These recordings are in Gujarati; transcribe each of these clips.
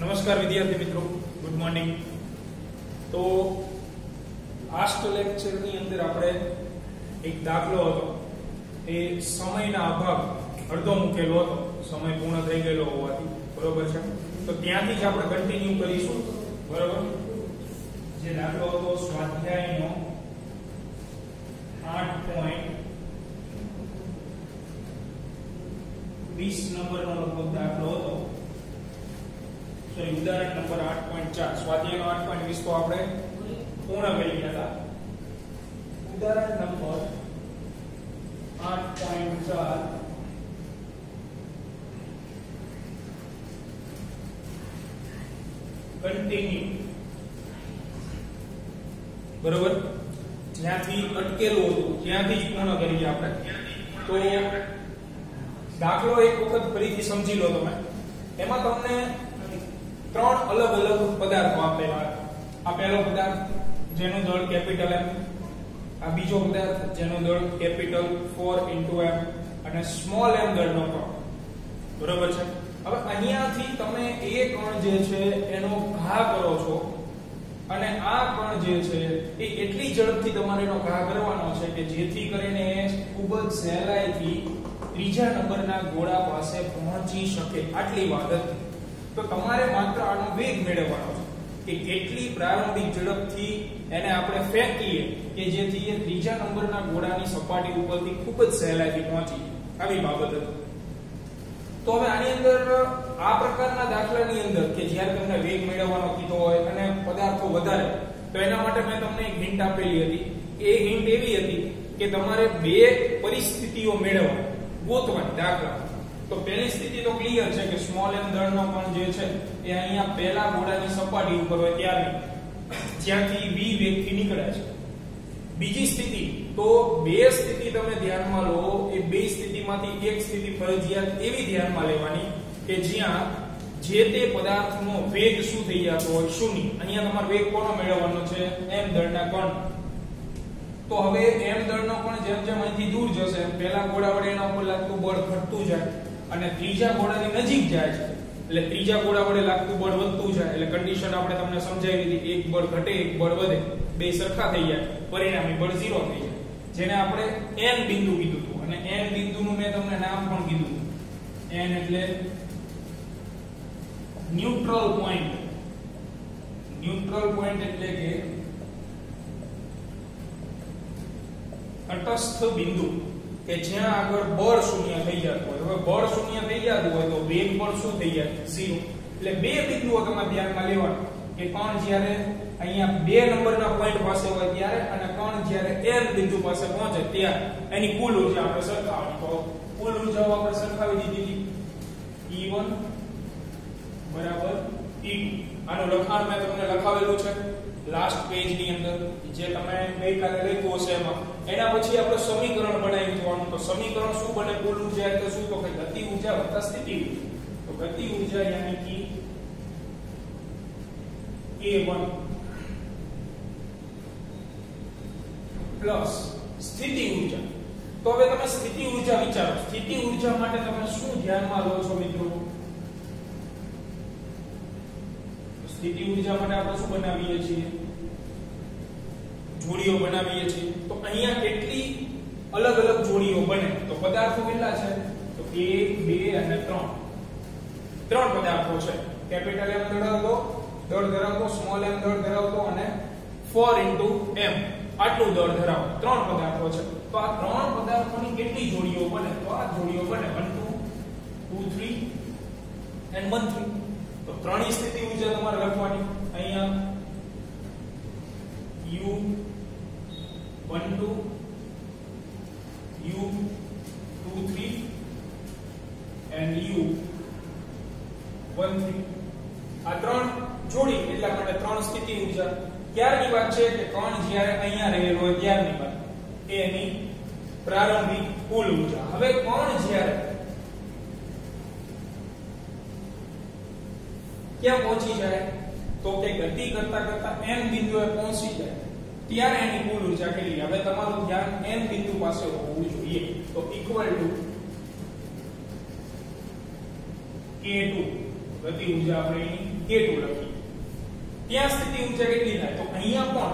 નમસ્કાર વિદ્યાર્થી મિત્રો, ગુડ મોર્નિંગ। તો લાસ્ટ લેક્ચરની અંદર આપણે એક દાખલો હતો, એ સમયના અભાવ અડધો મૂકેલો હતો, સમય પૂર્ણ થઈ ગયેલો હોવાથી, બરોબર છે। તો ત્યાંથી જ આપણે કન્ટિન્યુ કરીશું, બરોબર। જે દાખલો હતો સ્વાધ્યાયનો 8.20 નંબરનો લગભગ દાખલો હતો, ઉદાહરણ નંબર 8.4 સ્વાધ્યાયનો 8.20 તો આપણે પૂર્ણ કરી ગયા હતા। ઉદાહરણ નંબર 8.4 કન્ટિન્યુ, બરોબર। જ્યાંથી અટકેલું હતું ત્યાંથી જ પૂર્ણ કરી આપણે। તો દાખલો એક વખત ફરીથી સમજી લો તમે। એમાં તમને ત્રણ અલગ અલગ પદાર્થો આપેલા। આ પહેલો પદાર્થ જેનું દળ કેપિટલ M, આ બીજો પદાર્થ જેનું દળ કેપિટલ 4 * m અને સ્મોલ m દળનો કણ, બરોબર છે। હવે અહીંયાથી તમે એ કણ જે છે એનો ઘા કરો છો અને આ કણ જે છે એ એટલી ઝડપથી તમારે એનો ઘા કરવાનો છે કે જેથી કરીને ખૂબ જ સહેલાઈથી ત્રીજા નંબરના ગોળા પાસે પહોંચી શકે, આટલી વાત હતી। તો તમારે માત્ર આનો વેગ મેળવવાનો છે કે કેટલી પ્રારંભિક ઝડપથી એને આપણે ફેંકીએ કે જેથી એ ત્રીજા નંબરના ગોળાની સપાટી ઉપરથી ખૂબ જ સહેલાઈથી પહોંચી જાય, આવી બાબત હતી। તો હવે આની અંદર આ પ્રકારના દાખલાની અંદર કે જ્યારે તમને વેગ મેળવવાનો કીધો હોય અને પદાર્થો વધારે, તો એના માટે મેં તમને એક હિન્ટ આપેલી હતી। એ હિન્ટ એવી હતી કે તમારે બે પરિસ્થિતિઓ મેળવવાની, ગોતવાની દાખલા। તો પહેલી સ્થિતિ તો ક્લિયર છે કે સ્મોલ m દળનો કણ જે છે એ અહીંયા પહેલા ગોળાની સપાટી ઉપર હોય ત્યારે, જ્યાંથી v વેગથી નીકળે છે। બીજી સ્થિતિ, તો બે સ્થિતિ તમે ધ્યાનમાં લો, એ બે સ્થિતિમાંથી એક સ્થિતિ ફરજિયાત એવી ધ્યાનમાં લેવાની કે જ્યાં જે તે પદાર્થનો વેગ શું થઈ જતો હોય, શૂન્ય। અહીંયા તમારે વેગ કોનો મેળવવાનો છે? m દળના કણ। તો હવે m દળનો કણ જેમ જેમ અહીંથી દૂર જશે પહેલા ગોળા વડે એના ઉપર લાગતું બળ ઘટતું જાય અને ત્રીજા ગોળાની નજીક જાય છે એટલે ત્રીજા ગોળા વડે લાગતું બળ વધતું જાય। એટલે કન્ડિશન આપણે તમને સમજાવી દીધી, એક બળ ઘટે એક બળ વધે, બે સરખા થઈ જાય, પરિણામી બળ 0 થઈ જાય, જેને આપણે n બિંદુ કીધું હતું। અને n બિંદુનું મેં તમને નામ પણ કીધું, n એટલે ન્યુટ્રલ પોઈન્ટ। ન્યુટ્રલ પોઈન્ટ એટલે કે તટસ્થ બિંદુ કે જ્યાં આગળ બળ શૂન્ય થઈ જતું હોય। હવે બળ શૂન્ય થઈ જતું હોય તો વેગ પણ શું થઈ જાય? 0। એટલે બે બિંદુઓ તમારે ધ્યાનમાં લેવાના કે કણ જ્યારે અહીંયા બે નંબરના પોઈન્ટ પાસે હોય ત્યારે અને કણ જ્યારે n બિંદુ પાસે પહોંચે ત્યારે એની કુલ ઊર્જા આપણે સરખાવવાની। તો કુલ ઊર્જાઓ આપણે સરખાવી દીધી હતી, E1 બરાબર E2। આનું લખાણ મેં તમને લખાવેલું છે લાસ્ટ પેજ ની અંદર, જે તમે ગઈકાલે લખ્યું હશે એમાં। એના પછી આપણે સમીકરણ બનાવી દેવાનું। તો સમીકરણ શું બને? કુલ ઊર્જા એટલે શું? તો કે ગતિ ઊર્જા વત્તા સ્થિતિ ઊર્જા। તો ગતિ ઊર્જા યાની કે A1 પ્લસ સ્થિતિ ઊર્જા। તો હવે તમે સ્થિતિ ઊર્જા વિચારો, સ્થિતિ ઊર્જા માટે તમે શું ધ્યાનમાં લો છો મિત્રો? સ્થિતિ ઊર્જા માટે આપણે શું બનાવીએ છીએ? જોડીઓ બનાવીએ છીએ। તો અહીંયા કેટલી અલગ અલગ જોડીઓ બને? તો પદાર્થો કેટલા છે? તો 1 2 અને 3 ત્રણ પદાર્થો છે। કેપિટલ M દળ ધરાવતો, સ્મોલ m દળ ધરાવતો અને 4 * m આટલું દળ ધરાવતો ત્રણ પદાર્થો છે। તો આ ત્રણ પદાર્થોની કેટલી જોડીઓ બને? તો આ જોડીઓ બને 1 2 2 3 and 1 3। તો ત્રણેય સ્થિતિ ઊર્જા તમારે લખવાની અહીંયા U12 U23 and U13 આ ત્રણ જોડી એટલા માટે ત્રણ સ્થિતિ ઊર્જા। ક્યારની વાત છે કે કણ જ્યારે અહીંયા રહેલો હોય ત્યારની વાત, એ એની પ્રારંભિક કુલ ઊર્જા। હવે કણ જ્યારે ક્યાં પહોંચી જાય? તો કે ગતિ કરતા કરતા n બિંદુએ પહોંચી જાય ત્યારે એની કુલ ઊર્જા કેટલી? હવે તમારું ધ્યાન n બિંદુ પાસે હોવું જોઈએ। તો ઇક્વલ ટુ K2 ગતિ ઊર્જા આપણે એની k2 લખી. ત્યાં સ્થિતિ ઊર્જા કેટલી થાય? તો અહીંયા પણ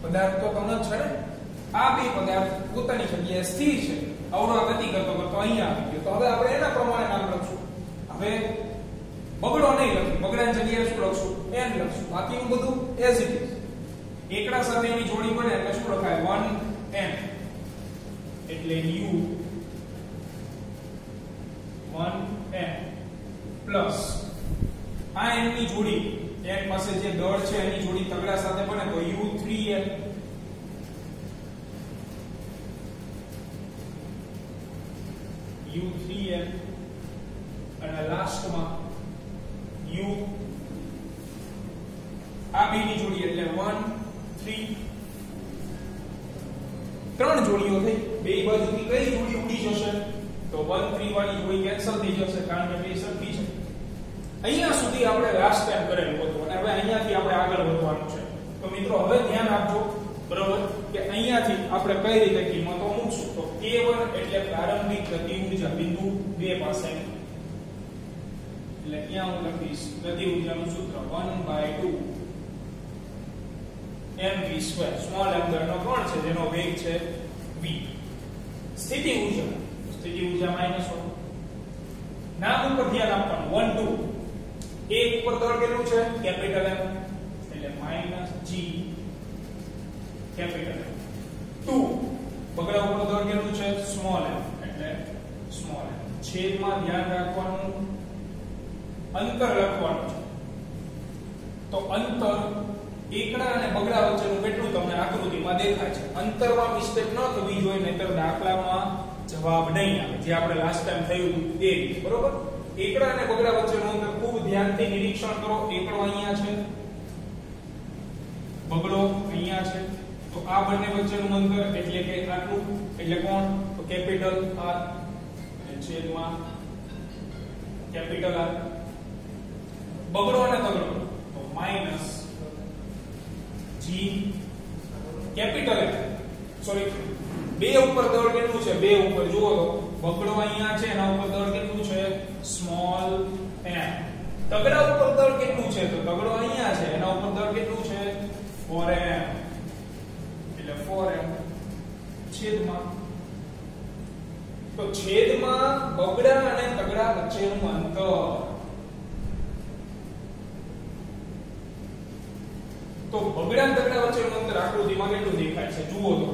પદાર્થ તો તન છે ને, આ બે પદાર્થ પોતાની જગ્યાએ સ્થિર છે, અવરોહ ગતિ કરતો કરતો અહીંયા આવી ગયો. તો હવે આપણે એના પ્રમાણે નામ લખશું. હવે બગડો નહીં લખી, બગડાની જગ્યાએ શું લખશું? n લખશું. બાકીનું બધું as it is. એકડા સાથે એની જોડી બને એટલે શું લખાય? 1n એટલે u 1n પ્લસ આ n ની જોડી, n પાસે જે દળ છે એની જોડી તગડા સાથે બને તો u3n u3n અને લાસ્ટમાં u આ બે ની જોડી એટલે 1 3 ત્રણ જોડીઓ થઈ. બે બાજુથી કઈ જોડી ઉડી જશે? તો 1 3 વાળી જોડી કેન્સલ થઈ જશે કારણ કે બે સરખી છે. અહીંયા સુધી આપણે લાસ્ટ ટાઈમ કરેલું હતું અને હવે અહીંયાથી આપણે આગળ વધવાનું છે. તો મિત્રો હવે ધ્યાન આપજો, બરોબર, કે અહીંયાથી આપણે કઈ રીતે કિંમતો મૂકશું. તો k1 એટલે પ્રારંભિક ગતિ ઊર્જા બિંદુ 2 પાસે, એટલે ત્યાં હું લખીશ ગતિ ઊર્જાનું સૂત્ર 1/2 mv². સ્મોલ m દળનો કોણ છે જેનો વેગ છે v. સ્થિતિ ઊર્જા -1. નામ ઉપર ધ્યાન આપવાનું. 1 2 એક ઉપર દળ કેટલું છે? કેપિટલ M એટલે -g કેપિટલ M. 2 બગડા ઉપર દળ કેટલું છે? સ્મોલ m એટલે સ્મોલ m. છેદમાં ધ્યાન રાખવાનું, અંતર લખવાનું છે. તો અંતર એકડા અને બગડા વચ્ચેનું કેટલું તમને આકૃતિમાં દેખાય છે. અંતરમાં મિસ્ટેક ન થવી જોઈએ, નહીતર દાખલામાં જવાબ નહીં આવે, જે આપણે લાસ્ટ ટાઈમ થયું હતું એ રીતે, બરોબર. એકડા અને બગડા વચ્ચેનું અંતર ખૂબ ધ્યાનથી નિરીક્ષણ કરો. એકડો અહીંયા છે, બગડો અહીંયા છે, તો આ બંને વચ્ચેનું અંતર એટલે કે આટલું, એટલે કોણ? તો કેપિટલ R અને છેદમાં કેપિટલ R. બગડો અને તગડો તો -g કેપિટલ M. સોરી, બે ઉપર દળ કેટલું છે? બે ઉપર જુઓ તો બગડો અહીંયા છે, એના ઉપર દળ કેટલું છે? Small m. તગડા ઉપર દળ કેટલું છે? તો તગડો અહીંયા છે, એના ઉપર દળ કેટલું છે? 4m એટલે 4m છેદમાં, તો છેદમાં બગડા અને તગડા વચ્ચેનું અંતર. તો બગડા અને તગડા વચ્ચેનું અંતર આકૃતિમાં કેટલું દેખાય છે? જુઓ તો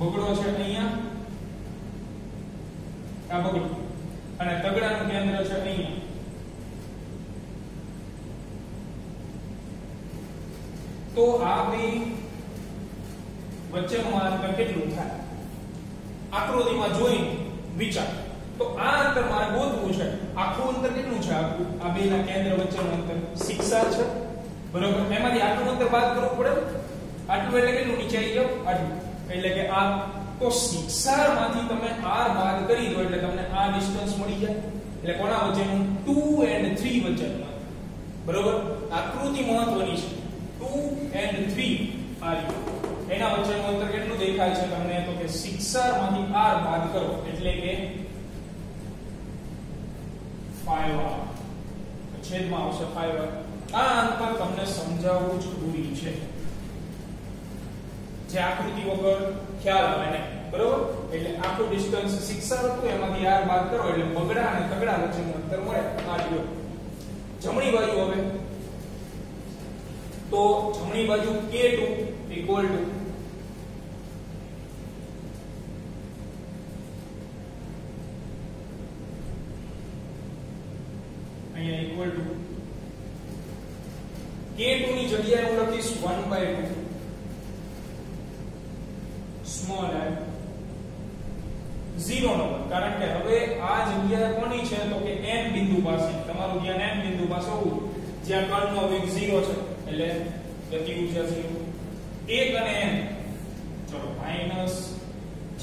બગડો છે અહીંયા, આ બગડો, અને તગડાનું કેન્દ્ર છે અહીંયા. તો આ બે વચ્ચેનું અંતર કેટલું થાય? આકૃતિમાં જોઈ વિચાર. તો આ અંતર મારે ગોતવું છે. આખું અંતર કેટલું છે? આખું આ બેના કેન્દ્ર વચ્ચેનું અંતર 6r છે, બરોબર. એમાંથી આટલું અંતર બાદ કરવું પડે. આટલું એટલે કેટલું? નીચે આવી જાવ, આટલું એટલે કે આ. તો 6r માંથી તમે r બાદ કરી દો એટલે તમને આ ડિસ્ટન્સ મળી જાય. એટલે કોના વચ્ચેનું? 2 અને 3 વચ્ચેનું, બરોબર. આકૃતિ મહત્વની છે. 2 અને 3 આ એના વચ્ચેનું અંતર કેટલું દેખાય છે તમને? તો કે 6r માંથી r બાદ કરો એટલે કે 5r, છેદમાં આવશે 5r. આ અંતર તમને સમજાવવું જરૂરી છે, જે આકૃતિ વગર ખ્યાલ આવે ને, બરોબર. એટલે આખું ડિસ્ટન્સ 6r હતું, એમાંથી r બાદ કરો એટલે બગડા અને તગડા વચ્ચેનું અંતર મળે. આ લ્યો જમણી બાજુ. હવે તો જમણી બાજુ k2 ઇક્વલ ટુ અહીંયા ઇક્વલ ટુ k2 ની જગ્યાએ હું લખીશ 1/2 સ્મોલ m 0 નંબર. કારણ કે હવે આ જગ્યા કોની છે? તો કે n બિંદુ પાસે. તમારું ધ્યાન n બિંદુ પાસે હોવું, જ્યાં કણનો વેગ 0 છે એટલે ગતિ ઊર્જા 0. 1 અને n, ચલો -g.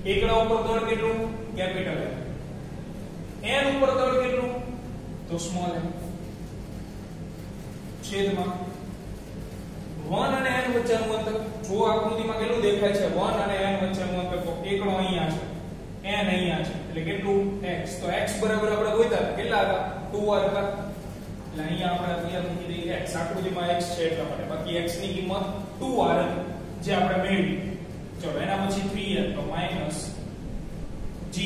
એકડા ઉપર દળ કેટલું? Capital M. n ઉપર દળ કેટલું? તો સ્મોલ m છેદમાં 1 અને n વચ્ચેનું અંતર. જો આકૃતિમાં કેટલું દેખાય છે? 1 અને n વચ્ચેનું અંતર. તો એકડો અહીંયા છે, n અહીંયા છે, એટલે કેટલું? x. તો x બરાબર આપણે ગોત્યા કેટલા હતા? 2r હતા. એટલે અહીંયા આપણે અત્યારે મૂકી દઈએ x, આકૃતિમાં x છે એટલા માટે, બાકી x ની કિંમત 2r જે આપણે મેળવી. ચલો એના પછી 3n તો માઈનસ g,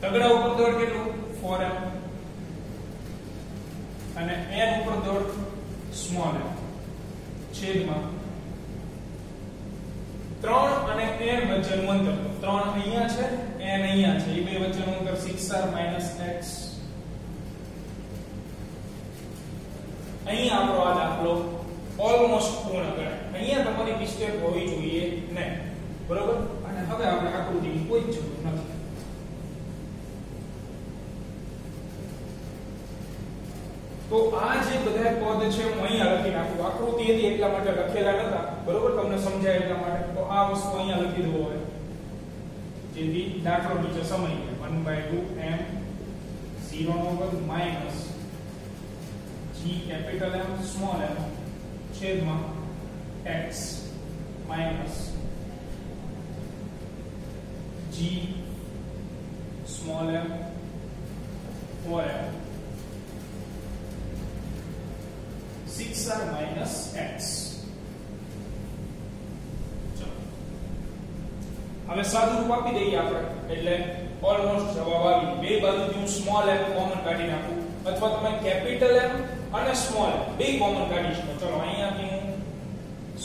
તગડા ઉપર દળ કેટલું 4m, અને n ઉપર દળ સ્મોલ m છેદમાં 3 અને n વચ્ચેનું અંતર, 3 અહીંયા છે n અહીંયા છે, એ બે વચ્ચેનું અંતર 6r - x. અહીંયા આપણો આ દાખલો ઓલમોસ્ટ પૂર્ણ ગણાય. અહીંયા તમારી મિસ્ટેક હોવી જોઈએ નહીં, બરોબર. અને હવે આપણે આકૃતિની કોઈ જ જરૂર નથી. તો આ જે બધા પદ છે હું અહીંયા લખી નાખું, આકૃતિ હતી એટલા માટે લખેલા નતા, બરોબર, તમને સમજાય એટલા માટે. તો આ વસ્તુ અહીંયા લખી દો હવે, જેથી દાખલો નીચે સમય 1/2m 0 minus g capital M small m છેદમાં x minus g small m 4m 6r minus x. ચલો હવે સાદું રૂપ આપી દઈએ આપણે, એટલે ઓલમોસ્ટ જવાબ આવી. બે બાજુથી હું સ્મોલ m કોમન કાઢી નાખું, અથવા તમે કેપિટલ M અને સ્મોલ m બે કોમન કાઢી શકો. ચલો અહીંયાથી હું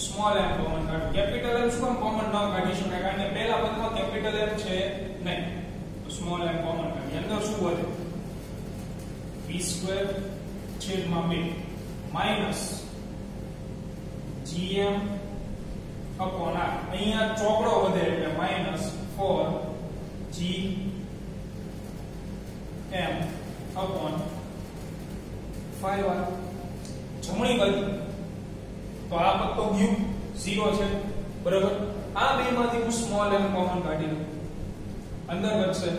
સ્મોલ m કોમન કાઢું. કેપિટલ M શું કોમન ન કાઢી શકાય, કારણ કે પહેલા પદમાં કેપિટલ M છે નહીં, તો સ્મોલ m કોમન કાઢી. અંદર શું વધે v² છેદમાં 2 માઈનસ gm અપોન r. અહીંયા ચોકડો વધે એટલે માઈનસ 4gm અપોન 5r. જમણી બાજુ તો આ પદ તો ગયું 0 છે, બરાબર. આ બેમાંથી હું સ્મોલ m કોમન કાઢી લઉં, અંદર વધશે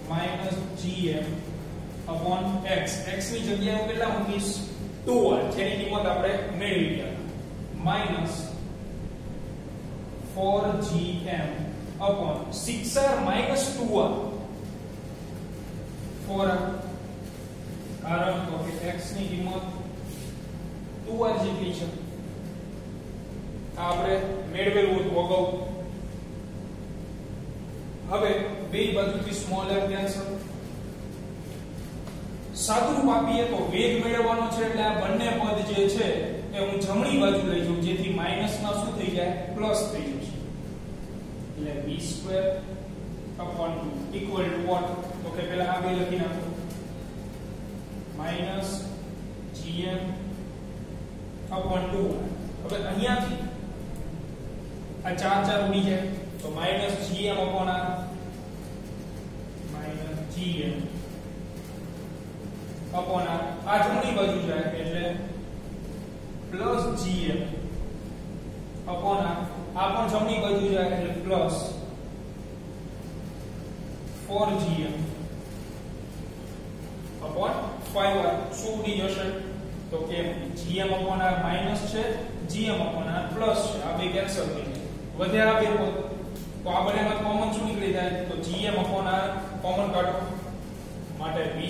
minus gm upon x. x ની જગ્યાએ હું કેટલા મૂકીશ 2r, જેની કિંમત આપણે મેળવી ગયા, minus 4gm upon 6r minus 2r 4r. કારણ તો કે x ની કિંમત 2r જેટલી છે, આ આપણે મેળવેલું હતું અગાઉ. હવે બે બાજુથી સ્મોલ m કેન્સલ. સાદું રૂપ આપીએ તો વેગ મેળવવાનો છે, એટલે આ બંને પદ જે છે એ હું જમણી બાજુ લઈ જાઉં, જેથી માઈનસ ના શું થઈ જાય પ્લસ થઈ જશે. એટલે v² upon 2 equal to vote, તો કે પહેલા આ બે લખી નાખો, માઈનસ gm અપોન 2. હવે અહીંયાથી આ 4 ઉડી જાય તો minus gm upon r, minus gm upon r. આ જમણી બાજુ જાય એટલે પ્લસ gm અપોન r. આ પણ જમણી બાજુ જાય એટલે પ્લસ 4gm અપોન 5r. શું ઉડી જશે તો કે gm અપોન r માઈનસ છે, gm અપોન r પ્લસ છે, આ બે કેન્સલ થઈ જાય, વધે આ બે પદ. તો આ બંનેમાં કોમન શું નીકળી જાય તો gm અપોન r કોમન કાઢો, માટે v²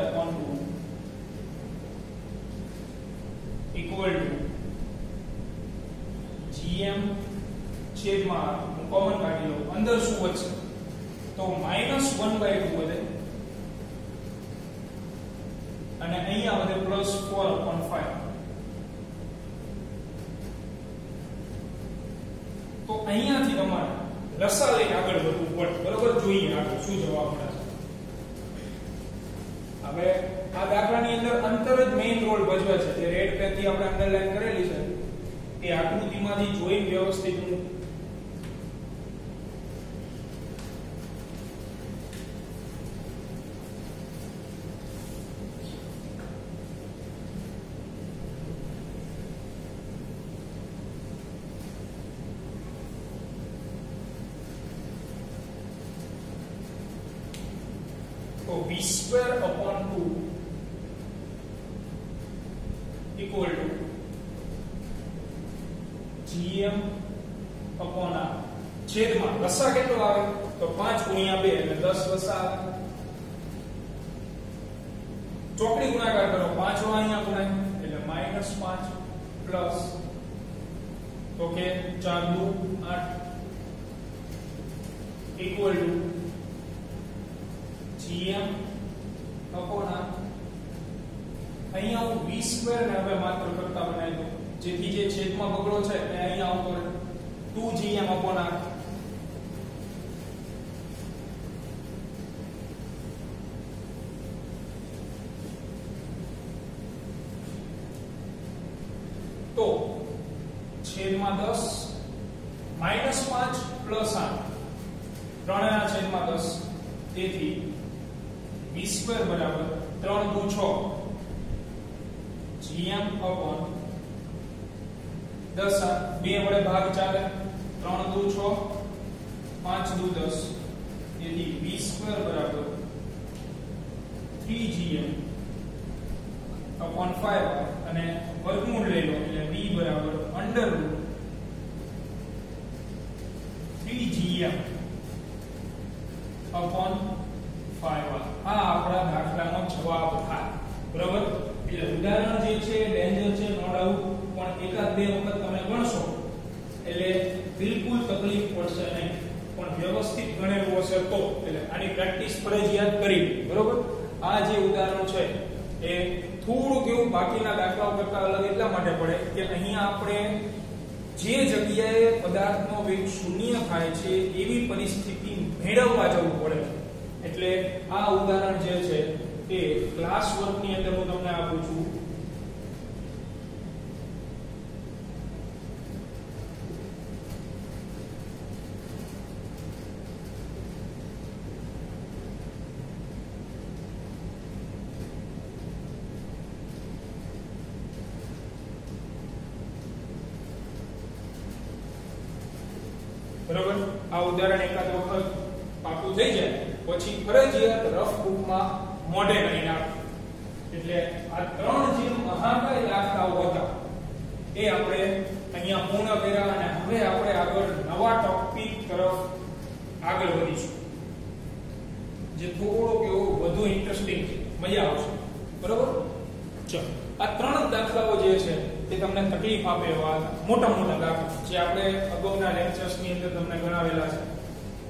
upon 2 equal to gm છેદમાં હું કોમન કાઢી લઉં, અંદર શું વધશે તો માઈનસ 1/2 વધે, અને અહીંયા વધે પ્લસ 4/5. તો અહીંયાથી તમારે લસા લઈને આગળ વધવું પડે, બરોબર. જોઈએ આગળ શું જવાબ મળે છે. હવે આ દાખલાની અંદર અંતર જ મેઇન રોલ ભજવે છે. જે રેડ પેન થી આપણે અંડરલાઈન કરેલી છે એ આકૃતિમાંથી જોઈને વ્યવસ્થિત તો v² upon 2 equal to gm upon r છેદમાં લસા કેટલો આવે તો 5 ગુણ્યા 2 એટલે 10 લસા આવે. ચોકડી ગુણાકાર કરો 5 નો અહીંયા ગુણાય એટલે -5 પ્લસ તો કે 4 દુ 8 equal to gm upon r અહીંયા હું v સ્ક્વેર ને હવે માત્ર કરતા બનાવી દઉં જેથી જે છેદમાં બગડો છે એ અહીંયા આવતો રહે 2gm upon r તો છેદમાં 10 -5 પ્લસ 8 ત્રણના છેદમાં 10 તેથી v સ્ક્વેર બરાબર 3 દુ 6 gm upon 10 2 વડે ભાગ ચાલે 3 દુ 6 5 દુ 10 તેથી v સ્ક્વેર બરાબર 3gm upon 5 અને વર્ગમૂળ લઈ લો એટલે v બરાબર √ 3gm upon 5 આ આપણા દાખલાનો જવાબ થાય બરાબર એટલે ઉદાહરણ જે છે ડેન્જર છે નો ડાઉટ પણ એકાદ બે વખત તમે ગણશો એટલે બિલકુલ તકલીફ પડશે નહીં પણ વ્યવસ્થિત ગણેલું હશે તો એટલે આની પ્રેક્ટિસ ફરજિયાત કરી બરાબર આ જે ઉદાહરણ છે એ થોડું કેવું બાકીના દાખલાઓ કરતા અલગ એટલા માટે પડે કે અહીંયા આપણે જે જગ્યાએ પદાર્થનો વેગ શૂન્ય થાય છે એવી પરિસ્થિતિ મેળવવા જવું પડે એટલે આ ઉદાહરણ જે છે એ ક્લાસ વર્કની અંદર હું તમને આપું છું બરોબર આ ઉદાહરણ એકાદ વખત પાકું થઈ જાય પછી ફરજિયાત રફ બુકમાં મોઢે કરી નાખો એટલે આ ત્રણ જે મહાકાય દાખલાઓ હતા એ આપણે અહીંયા પૂર્ણ કર્યા અને હવે આપણે આગળ નવા ટોપિક તરફ આગળ વધીશું જે થોડો કેવો વધુ ઇન્ટરેસ્ટિંગ મજા આવશે બરોબર ચલો આ ત્રણ દાખલાઓ જે છે તે તમને તકલીફ આપે એવા મોટા મોટા દાખલા જે આપણે અગાઉના લેક્ચર્સની અંદર તમને ગણાવેલા છે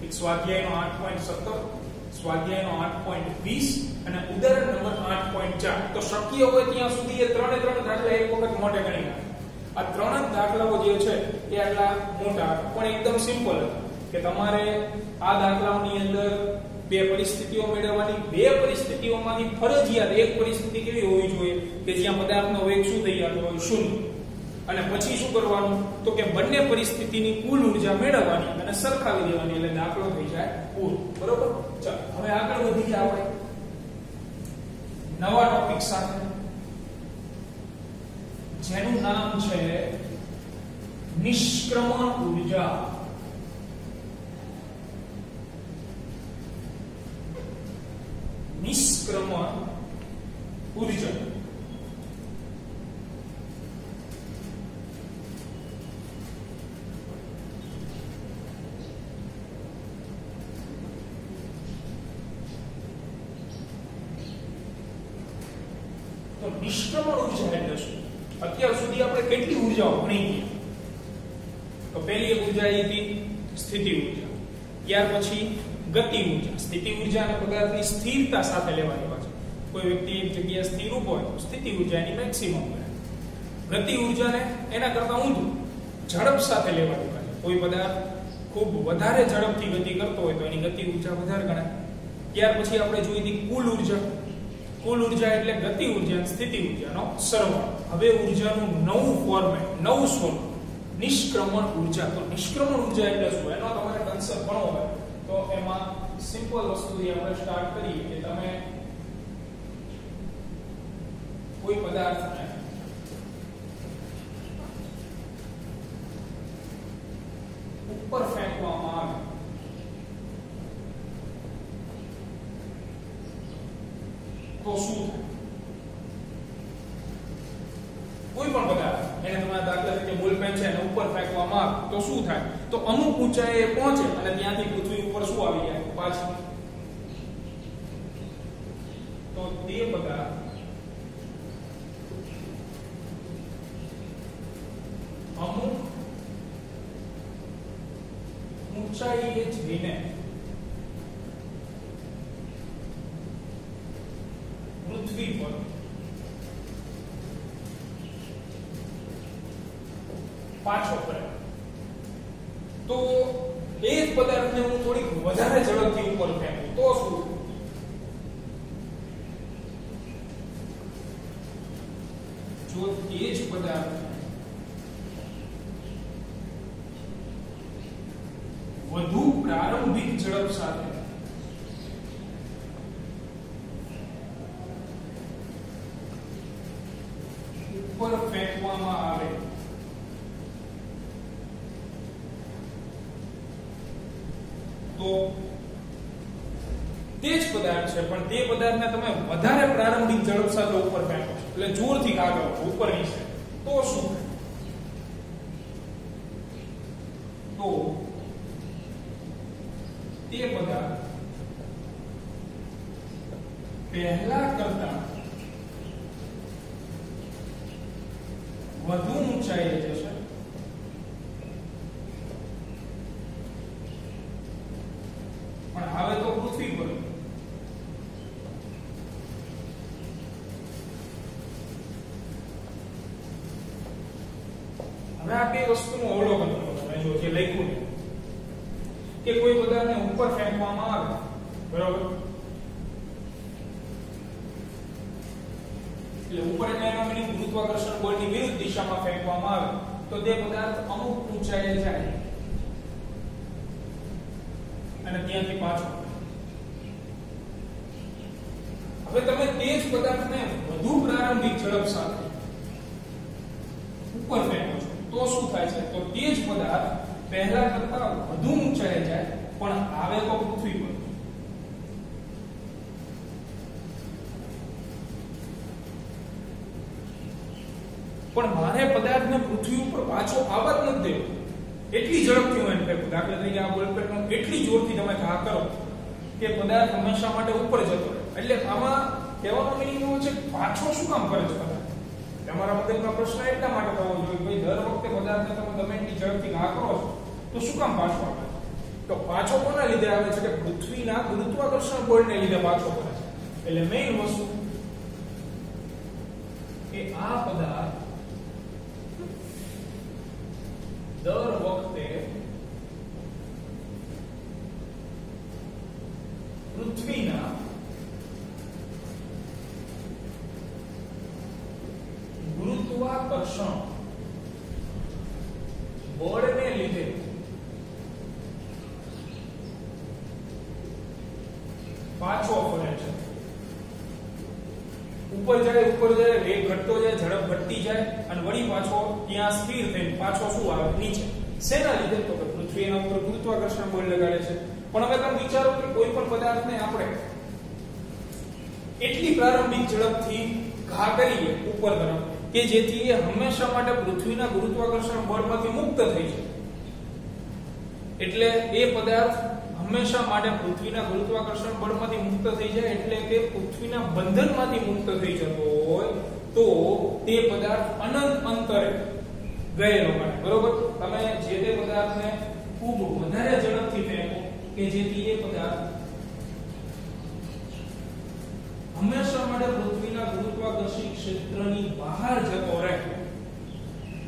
એક સ્વાધ્યાયનો 8.17 સ્વાધ્યાયનો 8.20 અને ઉદાહરણ નંબર 8.4 તો શક્ય હોય ત્યાં સુધી એ ત્રણે ત્રણ દાખલા એક વખત મોટે ગણી નાખો આ ત્રણ દાખલાઓ જે છે એ આટલા મોટા પણ એકદમ સિમ્પલ કે તમારે આ દાખલાઓની અંદર બે પરિસ્થિતિઓ મેળવવાની બે પરિસ્થિતિઓમાંથી ફરજિયાત એક પરિસ્થિતિ કેવી હોવી જોઈએ કે જ્યાં પદાર્થનો વેગ શું થઈ જતો હોય શૂન્ય અને પછી શું કરવાનું તો કે બંને પરિસ્થિતિની કુલ ઊર્જા મેળવવાની અને સરખાવી દેવાની એટલે દાખલો થઈ જાય પૂરો બરોબર ચાલો હવે આગળ વધીએ આપણે નવા ટોપિક સાથે જેનું નામ છે નિષ્ક્રમણ ઊર્જા નિષ્ક્રમણ ઊર્જા તો નિષ્ક્રમણ ઊર્જા એટલે શું અત્યાર સુધી આપણે કેટલી ઊર્જાઓ ભણી ગયા તો પહેલી એક ઊર્જા હતી સ્થિતિ ઊર્જા ત્યાર પછી ગતિ ઊર્જા સ્થિતિ ઊર્જા અને પદાર્થની સ્થિરતા સાથે લેવાની હોય છે કોઈ વ્યક્તિ એક જગ્યાએ સ્થિર ઊભો હોય તો સ્થિતિ ઊર્જા એની મેક્સિમમ ગણાય ગતિ ઊર્જાને એના કરતા ઊંધું ઝડપ સાથે લેવાની હોય છે કોઈ પદાર્થ ખૂબ વધારે ઝડપથી ગતિ કરતો હોય તો એની ગતિ ઊર્જા વધારે ગણાય ત્યાર પછી આપણે જોઈ હતી કુલ ઊર્જા એટલે ગતિ ઊર્જા અને સ્થિતિ ઊર્જાનો સરવાળો હવે ઊર્જાનું નવું ફોર્મેટ નવું સ્વરૂપ નિષ્ક્રમણ ઊર્જા તો નિષ્ક્રમણ ઊર્જા એટલે શું એનો તમારે કન્સેપ્ટ ભણવો હોય તો એમાં સિમ્પલ વસ્તુથી આપણે સ્ટાર્ટ કરીએ કે તમે કોઈ પદાર્થને ઉપર ફેંકવામાં આવે તો શું થાય કોઈ પણ પદાર્થ એને તમારા દાખલા તરીકે બોલપેન છે એને ઉપર ફેંકવામાં આવે તો શું થાય તો અમુક ઊંચાઈએ પહોંચે અને ત્યાંથી પૃથ્વી ઉપર શું આવી જાય પાછું તો તે પદાર્થ ઊંચાઈએ જઈને પૃથ્વી પર પાછો ફરે તો એ જ પદાર્થને હું થોડીક વધારે ઝડપથી ઉપર ફેંકું તો શું? જો એ જ પદાર્થ વધુ પ્રારંભિક ઝડપ સાથે ઉપર ફેંકવામાં આવે તો તે જ પદાર્થ છે, પણ તે પદાર્થને તમે વધારે પ્રારંભિક ઝડપ સાથે ઉપર ફેંકો છો, એટલે જોરથી કાગળ ઉપર નીચે, તો શું? તો તે પદાર્થ પહેલા કરતા વધુ ઊંચાઈએ જશે પણ આવે તો પૃથ્વી પર. હવે આ બે વસ્તુનું અવલોકન કરો. તમે જો જે લખ્યું ને કે કોઈ પદાર્થને ઉપર ફેંકવામાં આવે, બરાબર, એટલે ઉપર એટલે એનો મીનિંગ ગુરુત્વાકર્ષણ બળની વિરુદ્ધ દિશામાં ફેંકવામાં આવે તો તે પદાર્થ અમુક ઊંચાઈએ જાય અને ત્યાંથી પાછો. હવે તમે તે જ પદાર્થને વધુ પ્રારંભિક ઝડપ સાથે ઉપર ફેંકો છો તો શું થાય છે? તો તે જ પદાર્થ પહેલા કરતા વધુ ઊંચાઈએ જાય પણ આવે તો પૃથ્વી પર. પણ મારે પદાર્થને પૃથ્વી ઉપર પાછો આવવા જ નથી દેવો, એટલી ઝડપથી હું એને ફેંકું. દાખલા તરીકે આ બોલપેનનો એટલી જોરથી તમે ઘા કરો કે પદાર્થ હંમેશા માટે ઉપર જતો રહે. એટલે આમાં કહેવાનો મીનિંગ એવો છે પાછો શું કામ કરે છે પદાર્થ? તમારા મગજમાં પ્રશ્ન એટલા માટે થવો જોઈએ ભાઈ દર વખતે પદાર્થને તમે ગમે એટલી ઝડપથી ઘા કરો છો તો શું કામ પાછો આવે? તો પાછો કોના લીધે આવે છે? કે પૃથ્વીના ગુરુત્વાકર્ષણ બળને લીધે પાછો આવે છે. એટલે મેઈન વસ્તુ કે આ પદાર્થ દર વખતે પૃથ્વીના ગુરુત્વાકર્ષણ બળને લીધે પાછો ફરે છે. ઉપર જાય વેગ ઘટતો જાય, ઝડપ ઘટતી જાય અને વળી પાછો ત્યાં સ્થિર થઈને પાછો શું આવે? નીચે. શેના લીધે? તો કે પૃથ્વીના ઉપર ગુરુત્વાકર્ષણ બળ લગાડે છે. પણ હવે તમે વિચારો કે કોઈ પણ પદાર્થને આપણે એટલી પ્રારંભિક ઝડપથી ઘા કરીએ ઉપર તરફ કે જેથી એ હંમેશા માટે પૃથ્વીના ગુરુત્વાકર્ષણ બળમાંથી મુક્ત થઈ જાય. એટલે એ પદાર્થ હંમેશા માટે પૃથ્વીના ગુરુત્વાકર્ષણ બળમાંથી મુક્ત થઈ જાય, એટલે કે પૃથ્વીના બંધનમાંથી મુક્ત થઈ જતો હોય તો તે પદાર્થ અનંત અંતરે ગયેલો બને. બરોબર? તમે જે તે પદાર્થને ખૂબ વધારે ઝડપથી ફેંકો કે જેથી એ પદાર્થ હંમેશા માટે પૃથ્વીના ગુરુત્વાકર્ષી ક્ષેત્રની બહાર જતો રહે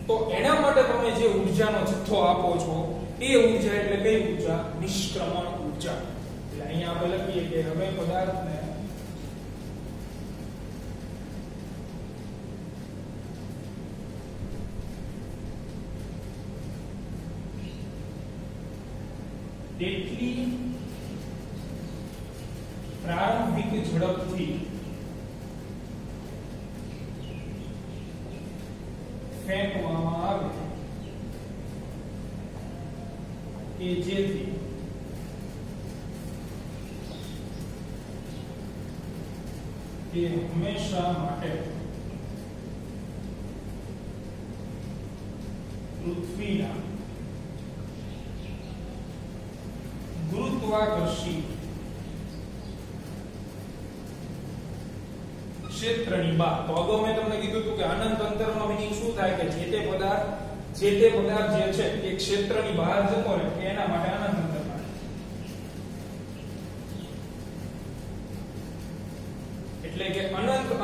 તો એના માટે તમે જે ઊર્જાનો જથ્થો આપો છો એ ઊર્જા એટલે કઈ ઊર્જા? નિષ્ક્રમણ ઊર્જા. એટલે અહીંયા આપણે લખીએ કે હવે પદાર્થને તેટલી પ્રારંભિક ઝડપથી ફેંકવામાં આવે કે જેથી તે હંમેશા માટે પૃથ્વીના ગુરુત્વાકર્ષી ક્ષેત્રની બહાર. તો અગાઉ મેં તમને કીધું હતું કે અનંત અંતરનો મીનિંગ શું થાય? કે જે તે પદાર્થ જે છે એ ક્ષેત્રની બહાર જતો રહે એના માટે અનંત અંતર.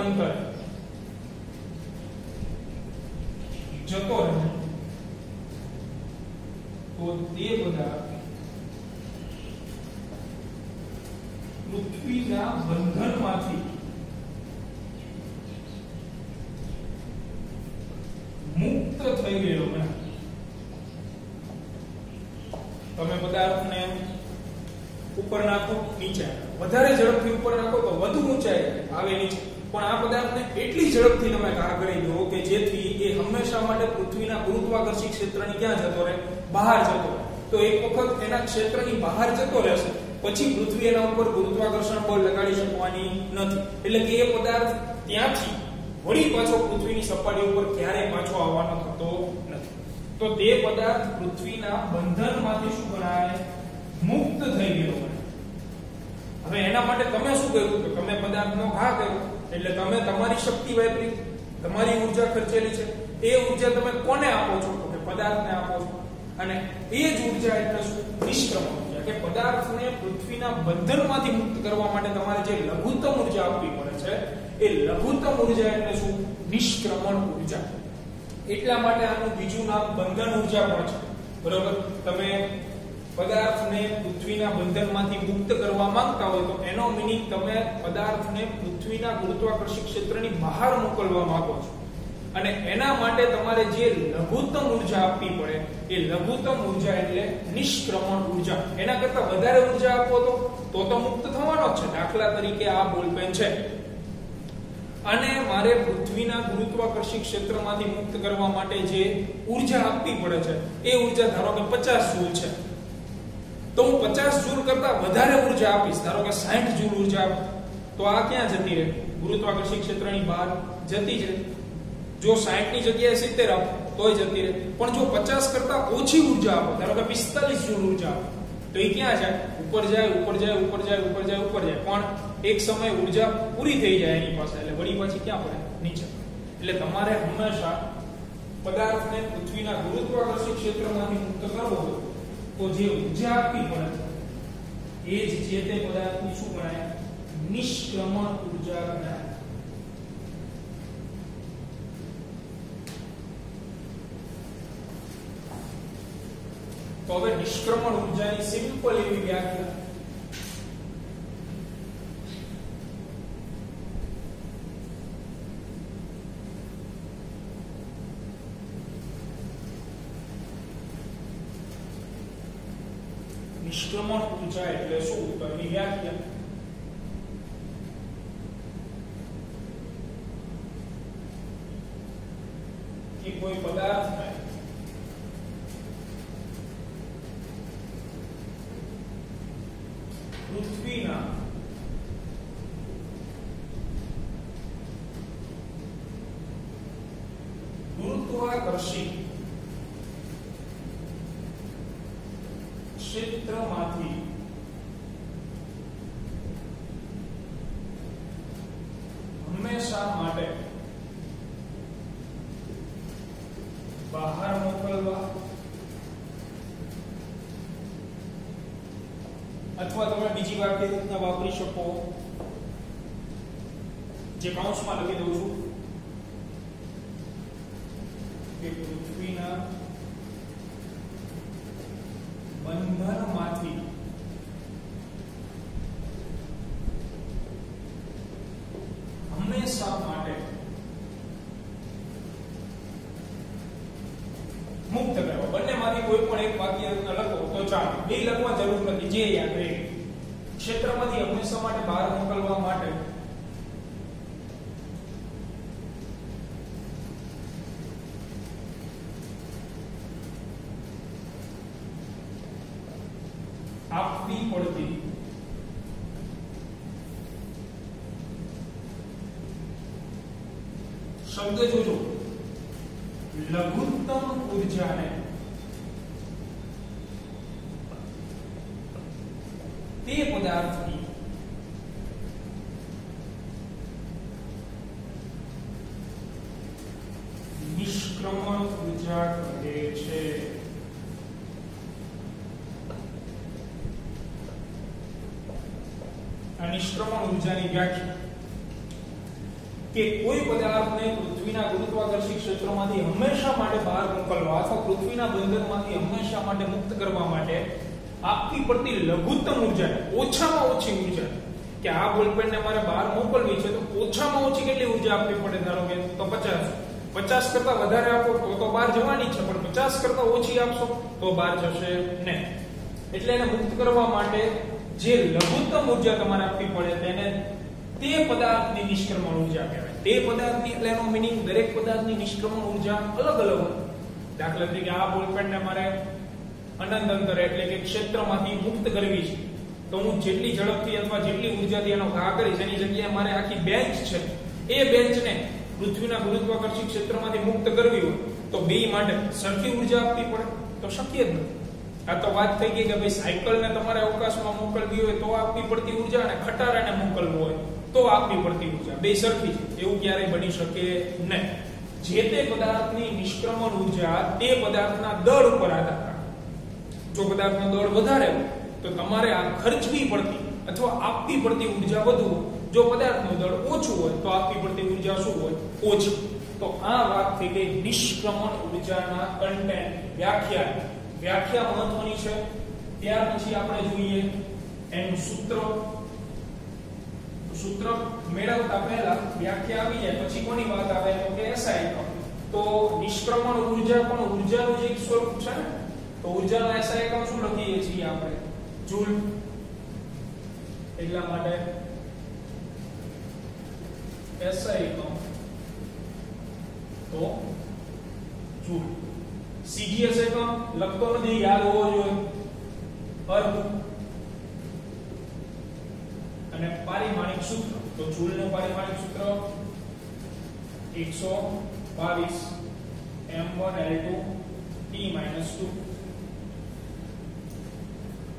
અંતરે જતો રહે તો તે પદાર્થ પૃથ્વીના બંધનમાંથી મુક્ત થઈ ગયેલો ગણાય. તમે પદાર્થને ઉપર નાખો નીચે, વધારે ઝડપથી ઉપર નાખો તો વધુ ઊંચાઈ આવે નીચે, પણ આ પદાર્થને એટલી ઝડપથી તમે કાગળી દો કે જેથી એ હંમેશા માટે પૃથ્વીના ગુરુત્વાકર્ષી ક્ષેત્રની ક્યાં જતો રહે? બહાર જતો રહે. તો એક વખત એના ક્ષેત્રની બહાર જતો રહેશે પછી પૃથ્વી એના ઉપર ગુરુત્વાકર્ષણ બળ લગાડી શકવાની નથી. એટલે કે એ પદાર્થ ત્યાંથી વળી પાછો પૃથ્વીની સપાટી ઉપર ક્યારેય પાછો આવવાનો થતો નથી. તો તે પદાર્થ પૃથ્વીના બંધનમાંથી શું ગણાય? મુક્ત થઈ ગયો ગણાય. હવે એના માટે તમે શું કર્યું કે તમે પદાર્થનો ઘા કર્યો, એટલે તમે તમારી શક્તિ વાપરી, તમારી ઊર્જા ખર્ચેલી છે. એ ઊર્જા તમે કોને આપો છો? તો કે પદાર્થને આપો છો. અને એ જ ઊર્જા એટલે શું? નિષ્ક્રમણ ઊર્જા. કે પદાર્થને પૃથ્વીના બંધનમાંથી મુક્ત કરવા માટે તમારે જે લઘુત્તમ ઊર્જા આપવી પડે છે એ લઘુત્તમ ઊર્જા એટલે શું? નિષ્ક્રમણ ઊર્જા. એટલા માટે આનું બીજું નામ બંધન ઊર્જા પણ છે. બરોબર? તમે પદાર્થને પૃથ્વીના બંધનમાંથી મુક્ત કરવા માંગતા હોય તો એનો મીનિંગ તમે પદાર્થને પૃથ્વીના ગુરુત્વાકર્ષી ક્ષેત્રની બહાર મોકલવા માંગો છો. અને એના માટે તમારે જે લઘુત્તમ ઊર્જા આપવી પડે એ લઘુત્તમ ઊર્જા એટલે નિષ્ક્રમણ ઊર્જા. એના કરતા વધારે ઊર્જા આપો તો મુક્ત થવાનો જ છે. દાખલા તરીકે આ બોલપેન છે અને મારે પૃથ્વીના ગુરુત્વાકર્ષી ક્ષેત્રમાંથી મુક્ત કરવા માટે જે ઊર્જા આપવી પડે છે એ ઊર્જા ધારો કે 50 જૂલ છે, તો હું 50 જૂલ કરતા વધારે ઊર્જા આપીશ, ધારો કે 60 જૂલ ઊર્જા આપું, તો આ ક્યાં જતી રહે? ગુરુત્વાકર્ષી ક્ષેત્રની બહાર જતી જ રહે. જો 60 ની જગ્યાએ 70 આપો તોય જતી રહે. પણ જો 50 કરતા ઓછી ઊર્જા આપો, ધારો કે 45 જૂલ ઊર્જા આપો, તો એ ક્યાં જાય? ઉપર જાય, ઉપર જાય, ઉપર જાય, ઉપર જાય, ઉપર જાય. પણ એક સમય ઊર્જા પૂરી થઈ જાય એની પાસે, એટલે વળી પાછી ક્યાં પડે? નીચે. એટલે તમારે હંમેશા પદાર્થને પૃથ્વીના ગુરુત્વાકર્ષી ક્ષેત્રમાંથી મુક્ત કરવો હોય તો જે ઊર્જા આપવી પડે એ જ જે તે પદાર્થની શું ગણાય? નિષ્ક્રમણ ઊર્જા ગણાય. તો હવે નિષ્ક્રમણ ઊર્જાની સિમ્પલ એવી વ્યાખ્યા. નિષ્ક્રમણ ઊર્જા એટલે શું? તો એની વ્યાખ્યા કે કોઈ પદાર્થને પૃથ્વીના ગુરુત્વાકર્ષી ક્ષેત્રમાંથી હંમેશા માટે બહાર મોકલવા, અથવા તમે બીજી વાક્ય રચના વાપરી શકો, જે કૌંસમાં લખી દઉં છું કે પૃથ્વીના બંધનમાંથી હંમેશા માટે મુક્ત કરવા. બંનેમાંથી કોઈ પણ એક વાક્ય રચના લખો તો ચાલો, બે લખવા જરૂર નથી, જે યાદ રહે. ક્ષેત્રમાંથી હંમેશા માટે બહાર મોકલવા માટે આપવી પડતી શબ્દ જોજો, લઘુત્તમ ઊર્જાને તે પદાર્થની નિષ્ક્રમણ ઊર્જા કહે છે. આ નિષ્ક્રમણ ઊર્જાની વ્યાખ્યા કે કોઈ પદાર્થને પૃથ્વીના ગુરુત્વાકર્ષી ક્ષેત્રમાંથી હંમેશા માટે બહાર મોકલવા અથવા પૃથ્વીના બંધનમાંથી હંમેશા માટે મુક્ત કરવા માટે આપવી પડતી લઘુત્તમ ઉર્જા, ઓછામાં ઓછી ઉર્જા, કે આ બોલપેનને મારે બહાર મોકલવી છે તો ઓછામાં ઓછી કેટલી ઉર્જા આપવી પડે? ધારો કે તો 50 કરતા વધારે આપો તો બહાર જવાની છે, પણ 50 કરતા ઓછી આપશો તો બહાર જશે નહીં. એટલે એને મુક્ત કરવા માટે જે લઘુત્તમ ઉર્જા તમારે આપવી પડે તેને તે પદાર્થની નિષ્ક્રમણ ઉર્જા કહેવાય. તે પદાર્થની એટલે એનો મીનિંગ દરેક પદાર્થની નિષ્ક્રમણ ઉર્જા અલગ અલગ હોય. દાખલા તરીકે આ બોલપેનને મારે અનંત અંતરે એટલે કે ક્ષેત્રમાંથી મુક્ત કરવી છે તો હું જેટલી ઝડપથી અથવા જેટલી ઉર્જાથી એનો ઘા કરીશ એની જગ્યાએ મારે આખી બેન્ચ છે એ બેન્ચને પૃથ્વીના ગુરુત્વાકર્ષી ક્ષેત્રમાંથી મુક્ત કરવી હોય તો બે માટે સરખી ઉર્જા આપવી પડે? તો શક્ય જ નથી. આ તો વાત થઈ ગઈ કે ભાઈ સાયકલને તમારે અવકાશમાં મોકલવી હોય તો આપવી પડતી ઉર્જા અને ખટારાને મોકલવું હોય તો આપવી પડતી ઉર્જા બે સરખી છે, એવું ક્યારેય બની શકે નહીં. જે તે પદાર્થની નિષ્ક્રમણ ઉર્જા તે પદાર્થના દળ ઉપર આધાર રાખે. જો પદાર્થનો દળ વધારે હોય તો તમારે આ ખર્ચવી પડતી અથવા આપવી પડતી ઉર્જા વધુ હોય. જો પદાર્થનું દળ ઓછું હોય તો આપવી પડતી ઉર્જા શું હોય? ઓછી. તો આ વાત થઈ ગઈ નિષ્ક્રમણ ઉર્જાના કન્ટેન્ટ વ્યાખ્યા મહત્વની છે. ત્યાર પછી આપણે જોઈએ એનું સૂત્ર મેળવતા પહેલા વ્યાખ્યા આવી જાય પછી કોની વાત આવે તો કે SI એકમ. તો નિષ્ક્રમણ ઉર્જા પણ ઉર્જાનું જ એક સ્વરૂપ છે ને, તો ઉર્જાનો SI એકમ શું લખીએ છીએ આપણે? જૂલ. એટલા માટે SI એકમ તો જૂલ. CGS એકમ લખતો નથી, યાદ હોવો જોઈએ. અર્ધ અને પારિમાણિક સૂત્ર તો જૂલનું પારિમાણિક સૂત્ર 122 m1L2 T - 2.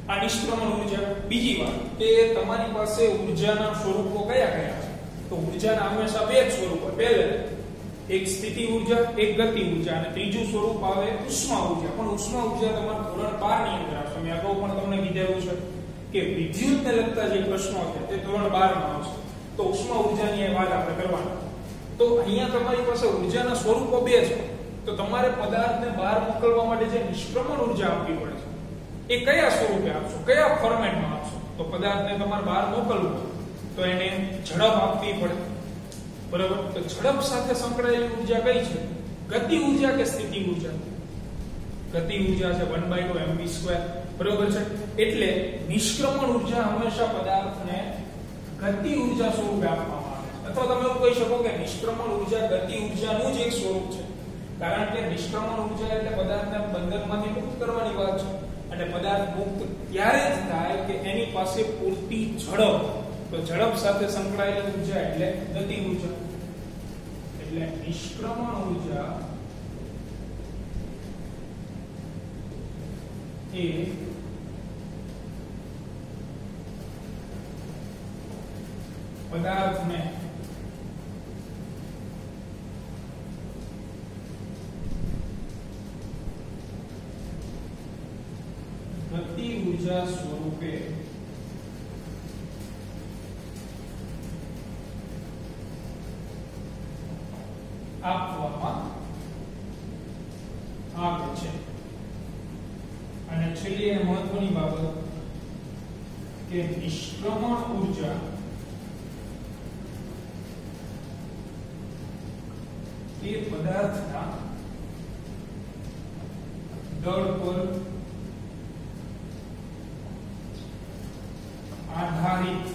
આ નિષ્ક્રમણ ઉર્જા. બીજી વાત કે તમારી પાસે ઉર્જાના સ્વરૂપો કયા કયા છે? તો ઉર્જાના હંમેશા બે જ સ્વરૂપ હોય. પહેલે એક સ્થિતિ ઉર્જા, એક ગતિ ઉર્જા, અને ત્રીજું સ્વરૂપ આવે ઉષ્મા ઉર્જા. પણ ઉષ્મા ઉર્જા તમારા ધોરણ 12 ની અંદર આવશે. મેં અગાઉ પણ તમને કીધેલું છે કે વિદ્યુતને લગતા જે પ્રશ્નો છે તે ધોરણ 12 માં આવશે. તો ઉષ્મા ઉર્જાની વાત આપણે કરવાની. તો અહીંયા તમારી પાસે ઉર્જાના સ્વરૂપો બે છે. તો તમારે પદાર્થને બહાર મોકલવા માટે જે નિષ્ક્રમણ ઉર્જા આપવી પડે છે એ કયા સ્વરૂપે આપશો, કયા ફોર્મેટમાં આપશો? તો પદાર્થને તમારે બહાર મોકલવું તો એને ઝડપ આપવી પડે, બરાબર? તો ઝડપ સાથે સંકળાયેલી ઉર્જા કઈ છે? ગતિ ઉર્જા કે સ્થિતિ ઉર્જા? ગતિ ઉર્જા છે 1/2 mv², બરાબર છે? એટલે નિષ્ક્રમણ ઉર્જા હંમેશા પદાર્થને ગતિ ઉર્જા સ્વરૂપે આપવામાં આવે છે. અથવા તમે એવું કહી શકો કે નિષ્ક્રમણ ઉર્જા ગતિ ઉર્જાનું જ એક સ્વરૂપ છે, કારણ કે નિષ્ક્રમણ ઉર્જા એટલે પદાર્થને બંધનમાંથી મુક્ત કરવાની વાત છે. અને પદાર્થ મુક્ત ત્યારે જ થાય કે એની પાસે પૂરતી ઝડપ. તો ઝડપ સાથે સંકળાયેલી ઉર્જા એટલે ગતિ ઉર્જા. એટલે નિષ્ક્રમણ ઉર્જા એ પદાર્થને ગતિ ઉર્જા સ્વરૂપે આપવામાં આવે છે. અને છેલ્લી એ મહત્વની બાબત કે નિષ્ક્રમણ ઉર્જા એ પદાર્થના દળ પર આધારિત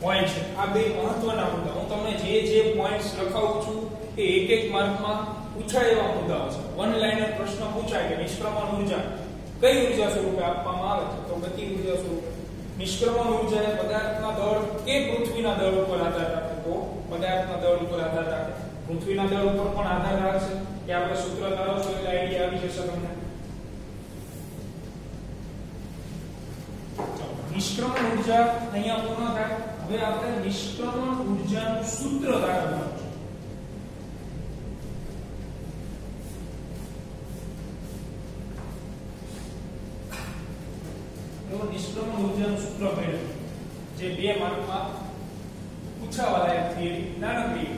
હોય છે. આ બે મહત્વના મુદ્દા. હું તમને જે પોઈન્ટ્સ લખાવું છું એ એક માર્કમાં પૂછાય એવા મુદ્દાઓ છે. વન લાઇનર પ્રશ્ન પૂછાય કે નિષ્ક્રમણ ઉર્જા કઈ ઉર્જા સ્વરૂપે આપવામાં આવે છે? તો ગતિ ઉર્જા સ્વરૂપે. નિષ્ક્રમણ ઉર્જા એ પદાર્થના દળ કે પૃથ્વીના દળ ઉપર આધાર રાખે? તો પદાર્થના દળ ઉપર આધાર રાખે. પૃથ્વીના દળ ઉપર પણ આધાર રાખશે કે આપણે સૂત્ર ધારો છો એટલે આઈડિયા આવી જશે તમને. નિષ્ક્રમણ ઉર્જા અહીંયા પૂર્ણ થાય. હવે આપણે નિષ્ક્રમણ ઉર્જાનું સૂત્ર ધારવાનું છે. નિષ્ક્રમણ ઉર્જાનું સૂત્ર મેળવ્યું જે 2 માર્કમાં પૂછાય. પૂછાવા લાયક થિયરી નાનકડી.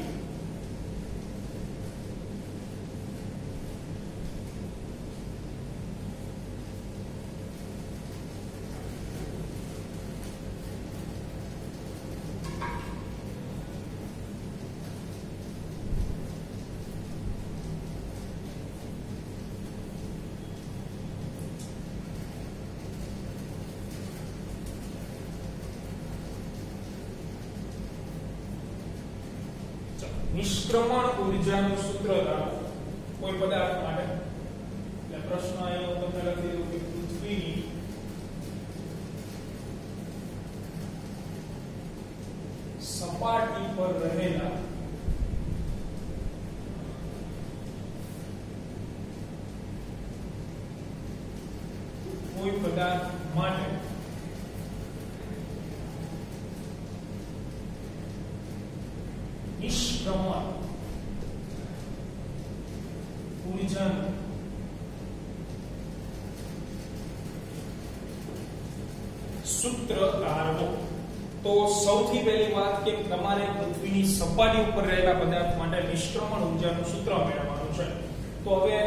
નિષ્ક્રમણ ઊર્જાનું સૂત્ર કોઈ પદાર્થ માટે. એટલે પ્રશ્ન આવ્યો તમને લખી દઉં કે પૃથ્વીની સપાટી પર રહેલા કોઈ પદાર્થ માટે નિષ્ક્રમણ ઊર્જાનું સૂત્ર ધારો. તો સૌથી પહેલી વાત કે તમારે પૃથ્વીની સપાટી ઉપર રહેલા પદાર્થ માટે નિષ્ક્રમણ ઊર્જાનું સૂત્ર મેળવવાનું છે. તો હવે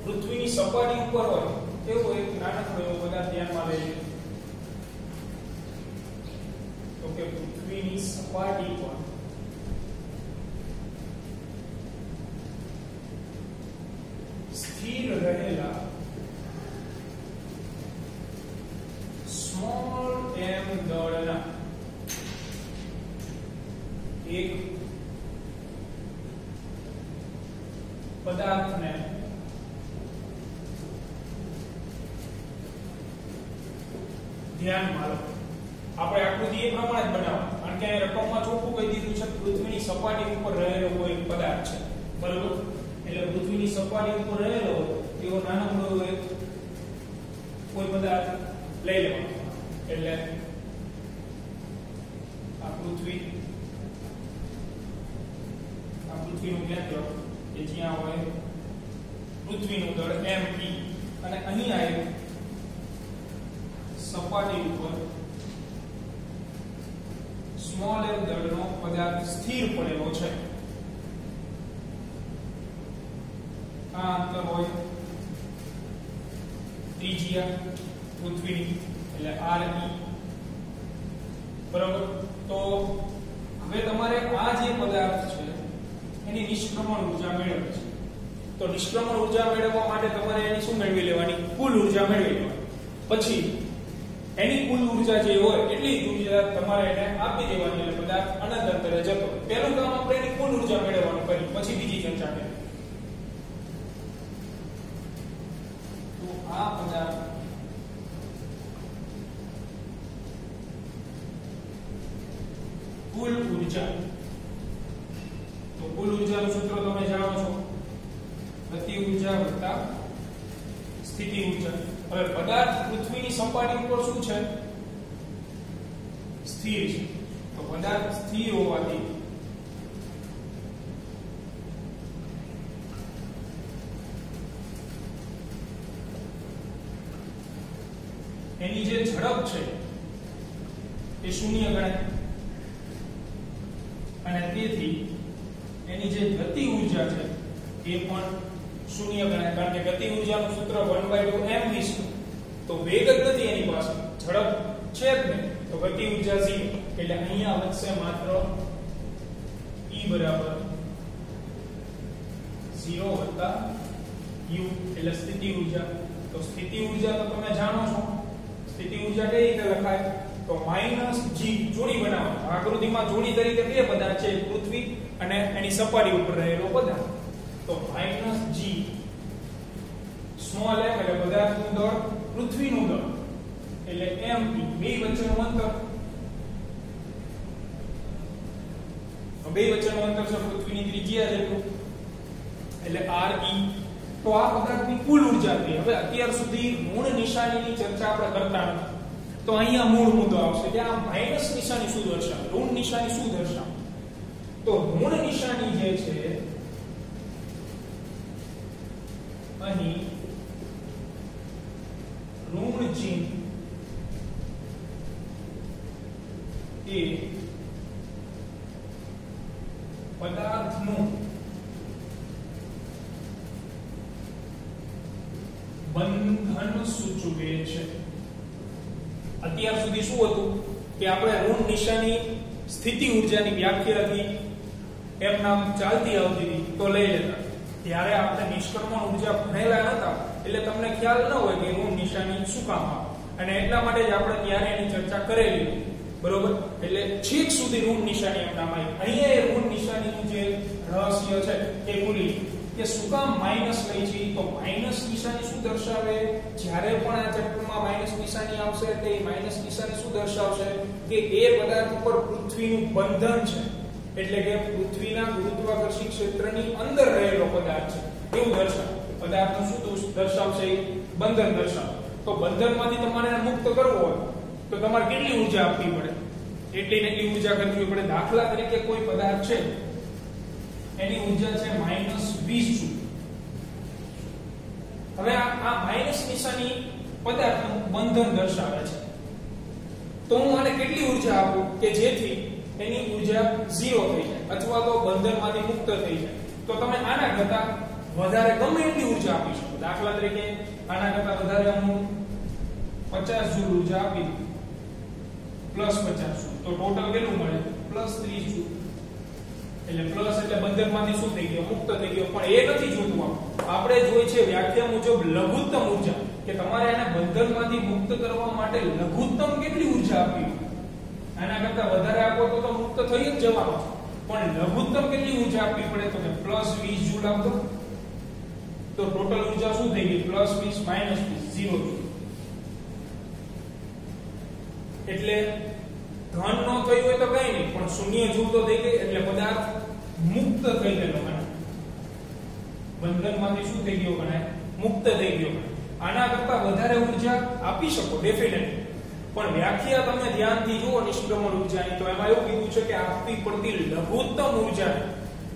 પૃથ્વીની સપાટી ઉપર હોય એવો એક નાનકડો એવો પદાર્થ ધ્યાનમાં લઈએ. તો કે પૃથ્વીની સપાટી પર સ્થિર રહેલા સ્મોલ m દળના એક પદાર્થને ધ્યાનમાં લો. આપણે આકૃતિ એ પ્રમાણે જ બનાવવાનું, કારણ કે રકમમાં ચોખ્ખું કહી દીધું છે પૃથ્વીની સપાટી ઉપર રહેલો કોઈ પદાર્થ છે, બરોબર? એટલે પૃથ્વીની સપાટી ઉપર રહેલો એવો નાનકડો એક કોઈ પદાર્થ લઈ લેવાનો. એટલે આ પૃથ્વીનું કેન્દ્ર કે જ્યાં હોય પૃથ્વીનું દળ m p, અને અહીંયા એક સપાટી ઉપર સ્મોલ m દળનો પદાર્થ સ્થિર પડેલો છે. આ અંતર હોય ત્રિજ્યા પૃથ્વીની એટલે r e, બરાબર? તો હવે તમારે આ જે પદાર્થ છે એની નિષ્ક્રમણ ઊર્જા મેળવવી છે. તો નિષ્ક્રમણ ઊર્જા મેળવવા માટે તમારે એની શું મેળવી લેવાની? કુલ ઊર્જા મેળવી લેવાની. પછી એની કુલ ઊર્જા જે હોય એટલી ઊર્જા તમારે એને આપી દેવાની, એટલે પદાર્થ અનંત અંતરે જતો. પહેલું કામ આપણે એની કુલ ઊર્જા મેળવવાનું કરી, પછી બીજી ચર્ચા કરીએ. તો આ પદાર્થ કુલ ઊર્જા, તો કુલ ઊર્જાનું સૂત્ર તમે જાણો છો, ગતિ ઊર્જા વત્તા સ્થિતિ ઊર્જા. હવે પદાર્થ પૃથ્વીની સપાટી ઉપર શું છે? સ્થિર છે. તો પદાર્થ સ્થિર હોવાથી એની જે ઝડપ છે એ શૂન્ય ગણાય, અને તેથી એની જે ગતિ ઊર્જા છે એ પણ શૂન્ય ગણાય, કારણ કે ગતિ ઊર્જાનું સૂત્ર 1/2mv². તો વેગ જ નથી એની પાસે, ઝડપ છે જ નહીં, તો ગતિ ઊર્જા 0. એટલે અહીંયા વધશે માત્ર E બરાબર 0 વત્તા u, એટલે સ્થિતિ ઊર્જા. તો સ્થિતિ ઊર્જા તો તમે જાણો છો, સ્થિતિ ઊર્જા કઈ રીતે લખાય? તો -g જોડી બનાવવાનો. આકૃતિમાં જોડી તરીકે બે પદાર્થ છે, પૃથ્વી અને એની સપાટી ઉપર રહેલો પદાર્થ. તો -g સ્મોલ m એટલે પદાર્થનું દળ, પૃથ્વીનું દળ એટલે mp, બે વચ્ચેનું અંતર. બે વચ્ચેનું અંતર છે પૃથ્વીની ત્રિજ્યા જેટલું, એટલે re. તો આ પદાર્થની કુલ ઊર્જા થઈ. હવે અત્યાર સુધી ઋણ નિશાનીની ચર્ચા આપણે કરતા નથી, તો અહીંયા મૂળ મુદ્દો આવશે કે આ માઈનસ નિશાની શું દર્શાવે, ઋણ નિશાની શું દર્શાવે? તો ઋણ નિશાની જે છે અહીં ઋણ ચિહ્ન એ બંધન સૂચવે છે. અત્યાર સુધી શું હતું કે આપણે ઋણ નિશાની સ્થિતિ ઊર્જાની વ્યાખ્યા હતી એમ નામ ચાલતી આવતી હતી તો લઈ લેતા. ત્યારે આપણે નિષ્ક્રમણ ઊર્જા ભણેલા નતા એટલે તમને ખ્યાલ ન હોય કે ઋણ નિશાની શું કામ આવે, અને એટલા માટે જ આપણે ત્યારે એની ચર્ચા કરેલી. બરોબર, એટલે છેક સુધી ઋણ નિશાની એમ નામ આવી. અહીંયા એ ઋણ નિશાનીનું જે રહસ્ય છે એ ભૂલી કે શું કામ માઈનસ લઈ છે. તો માઈનસ નિશાની શું દર્શાવે? જ્યારે પણ આ ચેપ્ટરમાં માઈનસ નિશાની આવશે એટલે એ માઈનસ નિશાની શું દર્શાવશે કે એ પદાર્થ ઉપર પૃથ્વીનું બંધન છે, એટલે કે પૃથ્વીના ગુરુત્વાકર્ષી ક્ષેત્રની અંદર રહેલો પદાર્થ છે એવું દર્શાવે. પદાર્થનું શું દર્શાવશે? બંધન દર્શાવે. તો બંધનમાંથી તમારે મુક્ત કરવો હોય તો તમારે કેટલી ઊર્જા આપવી પડે? એટલી ઊર્જા કરવી પડે. દાખલા તરીકે કોઈ પદાર્થ છે એની ઊર્જા છે -20 જૂલ. હવે આ માઈનસ નિશાની પદાર્થનું બંધન દર્શાવે છે. તો હું આને કેટલી ઊર્જા આપું કે જેથી એની ઊર્જા 0 થઈ જાય અથવા તો બંધનમાંથી મુક્ત થઈ જાય? તો તમે આના કરતા વધારે ગમે એટલી ઊર્જા આપી શકો. દાખલા તરીકે આના કરતા વધારે હું 50 જૂલ ઊર્જા આપી દઉં +50 જૂલ, તો ટોટલ કેટલું મળે? +30 જૂલ. એટલે પ્લસ એટલે બંધનમાંથી શું થઈ ગયો? મુક્ત થઈ ગયો. પણ એ નથી જોતું આપણે જોઈ છે વ્યાખ્યા મુજબ લઘુત્તમ ઊર્જા, કે તમારે એને બંધનમાંથી મુક્ત કરવા માટે લઘુત્તમ કેટલી ઊર્જા આપવી? આના કરતા વધારે આપો તો મુક્ત થઈ જ જવાનો છે, પણ લઘુત્તમ કેટલી ઊર્જા આપવી પડે? તો કે +20 જૂલ આપો. તો ટોટલ ઊર્જા શું થઈ ગઈ? +20 -20 0 જૂલ. એટલે ધન નો થયું હોય તો કઈ નહીં, પણ 0 જૂલ તો થઈ ગઈ. એટલે પદાર્થ મુક્ત થઈ ગયો ગણાય. બંધનમાંથી શું થઈ ગયો ગણાય? મુક્ત થઈ ગયો ગણાય. આના કરતા વધારે ઊર્જા આપી શકો ડેફિનેટલી, પણ વ્યાખ્યા તમે ધ્યાનથી જુઓ નિષ્ક્રમણ ઊર્જાની, તો એમાં એવું કીધું છે કે આપવી પડતી લઘુત્તમ ઊર્જા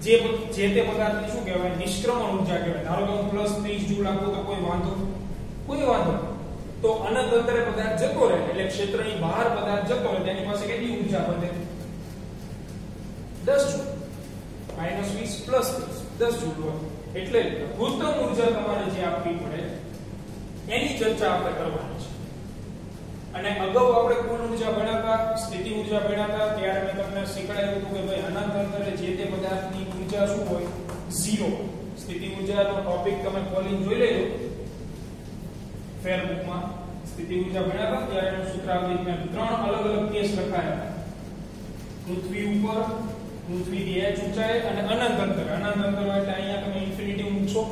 જે તે પદાર્થને શું કહેવાય? નિષ્ક્રમણ ઊર્જા કહેવાય. ધારો કે હું +30 જૂલ આપું તો કોઈ વાંધો નહીં. તો અનંત અંતરે પદાર્થ જતો રહે એટલે ક્ષેત્રની બહાર પદાર્થ જતો રહે તેની પાસે કેટલી ઊર્જા વધે? 10 જૂલ. -20 + 10 જૂલ હોય. એટલે લઘુત્તમ ઊર્જા તમારે જે આપવી પડે એની ચર્ચા આપણે કરવાની છે. અને અગાઉ આપણે કુલ ઊર્જા ભણ્યા, સ્થિતિ ઊર્જા ભણ્યા, ત્યારે મેં તમને શીખવાડ્યું હતું કે ભાઈ અનંત અંતરે જે તે પદાર્થની ઊર્જા શું હોય? 0. સ્થિતિ ઊર્જાનો ટોપિક તમે ખોલીને જોઈ લેજો. ફેરબુકમાં સ્થિતિ ઊર્જા ભણ્યા હતા ત્યારે એનું સૂત્રાવલી મેં 3 અલગ અલગ કેસ લખાયા હતા. પૃથ્વી ઉપર, પૃથ્વીથી h ઊંચાઈ અને અનંત અંતર. અનંત અંતર એટલે અહીંયા તમે ઇન્ફિનિટી મૂકશો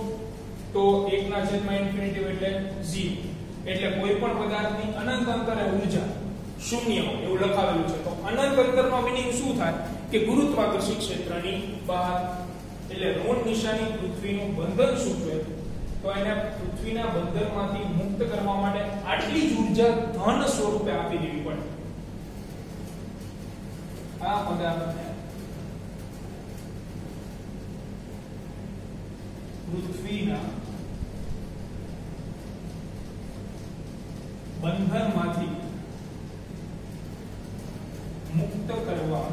તો 1/∞ એટલે 0. એટલે કોઈ પણ પદાર્થની અનંત અંતરે ઊર્જા 0 હોય એવું લખાવેલું છે. તો અનંત અંતરનો મીનિંગ શું થાય કે ગુરુત્વાકર્ષી ક્ષેત્રની બહાર. એટલે ઋણ નિશાની પૃથ્વીનું બંધન સૂચવે, તો એને પૃથ્વીના બંધનમાંથી મુક્ત કરવા માટે આટલી જ ઊર્જા ધન સ્વરૂપે આપી દેવી પડે. આ પદાર્થને પૃથ્વીના બંધનમાંથી મુક્ત કરવા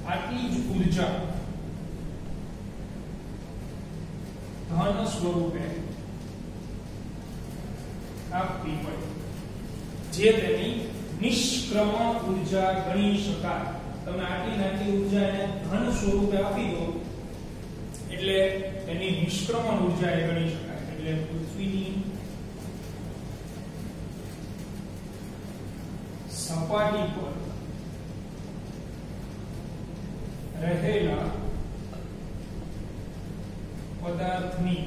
આટલી જ ઊર્જા ધન સ્વરૂપે આપવી પડે, જે તેની નિષ્ક્રમણ ઊર્જા ગણી શકાય. તમે આટલી નાની ઊર્જા એને ધન સ્વરૂપે આપી દો એટલે એની નિષ્ક્રમણ ઊર્જા એ ગણી શકાય. એટલે પૃથ્વીની સપાટી પર રહેલા પદાર્થની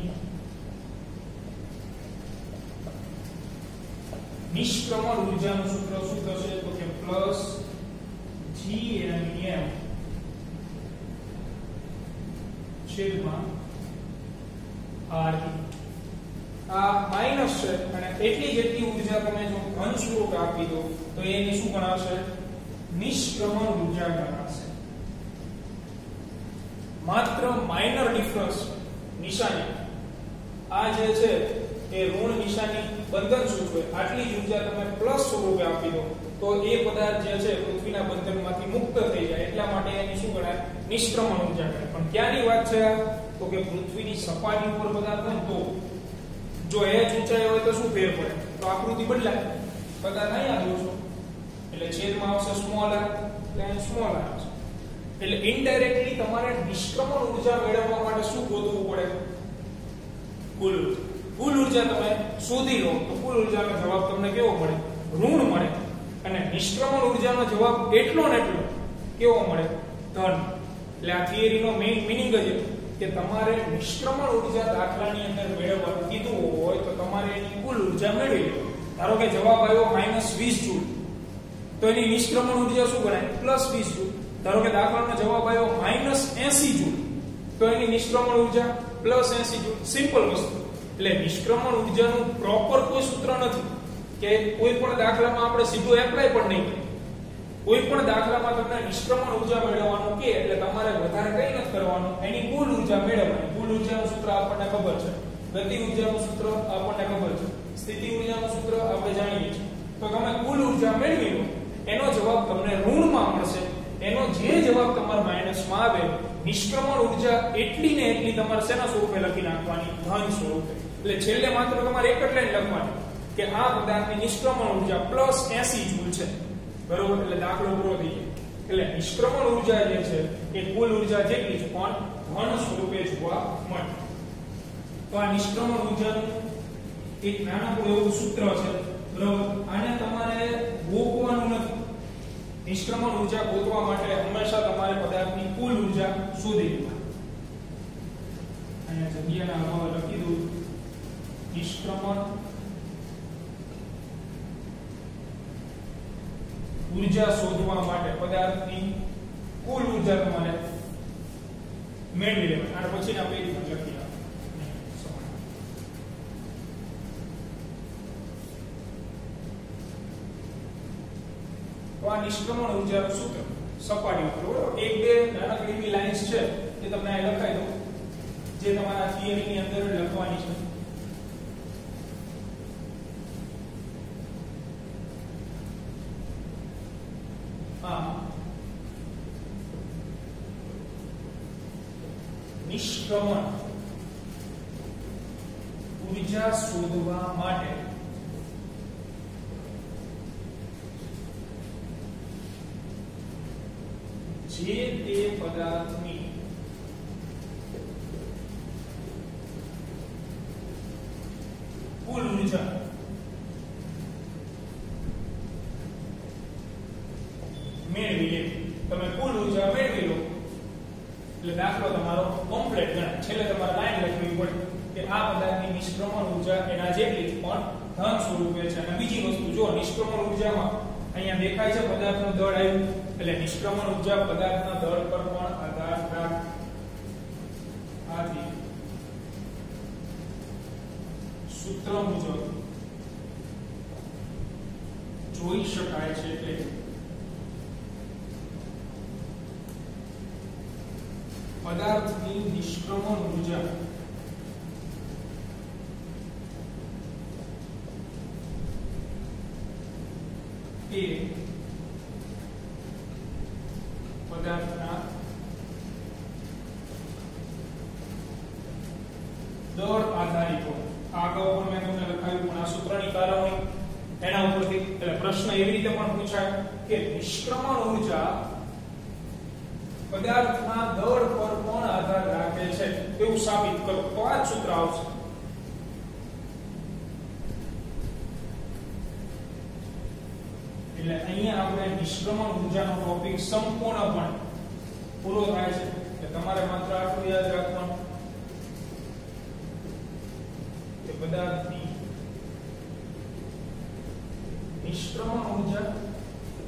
નિષ્ક્રમણ ઊર્જાનું સૂત્ર શું થશે? તો કે +GMM છેદમાં RE. આ માઈનસ છે અને એટલી જેટલી ઊર્જા તમે જો ધન સ્વરૂપે આપી દો તો એની શું ગણાશે? નિષ્ક્રમણ ઊર્જા ગણાશે. માત્ર માઇનર ડિફરન્સ નિશાની આ જે છે એ ઋણ નિશાની બંધન સૂચવે. આટલી જ ઊર્જા તમે પ્લસ સ્વરૂપે આપી દો તો એ પદાર્થ જે છે પૃથ્વીના બંધનમાંથી મુક્ત થઈ જાય. એટલા માટે એની શું ગણાય? નિષ્ક્રમણ ઊર્જા ગણાય. પણ ક્યાંની વાત છે? તો કે પૃથ્વીની સપાટી ઉપર પદાર્થ હોય તો જો h ઊંચાઈ હોય તો શું ફેર પડે તો આકૃતિ બદલાય પદાર્થ અહીંયા આવ્યો છો એટલે છેદમાં આવશે સ્મોલ r એટલે સ્મોલ r આવશે એટલે ઇનડાયરેક્ટલી તમારે નિષ્ક્રમણ ઊર્જા મેળવવા માટે શું ગોતવું પડે કુલ ઊર્જા તમે શોધી લો તો કુલ ઊર્જાનો જવાબ તમને કેવો મળે ઋણ મળે અને નિષ્ક્રમણ ઊર્જાનો જવાબ એટલો ને એટલો કેવો મળે ધન એટલે આ થિયરીનો મેઇન મીનિંગ જ કે તમારે નિષ્ક્રમણ ઊર્જા દાખલાની અંદર મેળવવાનું કીધું હોય તો તમારે એની કુલ ઊર્જા મેળવી લો ધારો કે જવાબ આવ્યો -20 જૂલ તો એની નિષ્ક્રમણ ઊર્જા શું ગણાય +20 જૂલ ધારો કે દાખલાનો જવાબ આવ્યો -80 જૂલ તો એની નિષ્ક્રમણ ઊર્જા +80 જૂલ સિમ્પલ વસ્તુ એટલે નિષ્ક્રમણ ઊર્જાનું પ્રોપર કોઈ સૂત્ર નથી કે કોઈ પણ દાખલામાં આપણે સીધું એપ્લાય પણ નહીં કરીએ કોઈ પણ દાખલામાં તમને નિષ્ક્રમણ ઊર્જા મેળવવાનું કે એટલે તમારે વધારે કંઈ નથી કરવાનું એની કુલ ઊર્જા મેળવવાની કુલ ઊર્જાનું સૂત્ર આપણને ખબર છે ગતિ ઊર્જાનું સૂત્ર આપણને ખબર છે સ્થિતિ ઊર્જાનું સૂત્ર આપણે જાણીએ છીએ તો તમે કુલ ઊર્જા મેળવી લો એનો જવાબ તમને ઋણમાં મળશે એનો જે જવાબ તમારા માઈનસમાં આવે નિષ્ક્રમણ ઊર્જા એટલી ને એટલી તમારે શેના સ્વરૂપે લખી નાખવાની ધન સ્વરૂપે એટલે છેલ્લે માત્ર તમારે એક જ લાઈન લખવાની કે આ પદાર્થની નિષ્ક્રમણ ઊર્જા +80 જૂલ છે બરોબર એટલે દાખલો પૂરો થઈ ગયો એટલે નિષ્ક્રમણ ઊર્જા જે છે એ કુલ ઊર્જા જેટલી જ પણ ધન સ્વરૂપે જોવા મળે તો આ નિષ્ક્રમણ ઊર્જાનું એક નાનકડું એવું સૂત્ર છે બરોબર આને તમારે ગોખવાનું નથી નિષ્ક્રમણ ઊર્જા ગોતવા માટે હંમેશા તમારે પદાર્થની કુલ ઊર્જા શોધી લેવાની અહીંયા જગ્યાના અભાવે લખી દઉં નિષ્ક્રમણ ઊર્જા શોધવા માટે પદાર્થની કુલ ઊર્જા તમારે મેળવી લેવાની અને પછીના પેજમાં લખી તો આ નિષ્ક્રમણ ઊર્જાનું સૂત્ર સપાટી ઉપર બરોબર એક બે નાનકડી એવી લાઇન્સ છે કે તમને અહીં લખાઈ દઉં જે તમારા થિયરીની અંદર લખવાની છે નિષ્ક્રમણ ઊર્જા શોધવા માટે જે તે પદાર્થની કુલ ઊર્જા મેળવી લે તમે કુલ ઊર્જા મેળવી લો એટલે દાખલો તમારો કમ્પ્લીટ ગણાય છેલ્લે તમારે લાઈન લખવી પડે કે આ પદાર્થની નિષ્ક્રમણ ઊર્જા એના જેટલી પણ ધન સ્વરૂપે છે અને બીજી વસ્તુ જો નિષ્ક્રમણ ઊર્જામાં અહીંયા દેખાય છે પદાર્થનું દળ આવ્યું એટલે નિષ્ક્રમણ ઊર્જા પદાર્થના દળ પર પણ આધાર રાખે આથી સૂત્ર મુજબ જોઈ શકાય છે કે પદાર્થની નિષ્ક્રમણ ઊર્જા એ પદાર્થના દળ આધારિત હોય આગળ પણ મેં તમને લખાવ્યું પણ આ સૂત્રની તારવણી એના ઉપરથી એટલે પ્રશ્ન એવી રીતે પણ પૂછાય કે નિષ્ક્રમણ ઊર્જા પદાર્થના દળ પર પણ આધાર રાખે છે એવું સાબિત કરો તો આ જ સૂત્ર આવશે એટલે અહીંયા આપણે નિષ્ક્રમણ ઊર્જાનો ટોપિક સંપૂર્ણપણે પૂરો થાય છે કે તમારે માત્ર આટલું યાદ રાખવાનું કે પદાર્થની નિષ્ક્રમણ ઊર્જા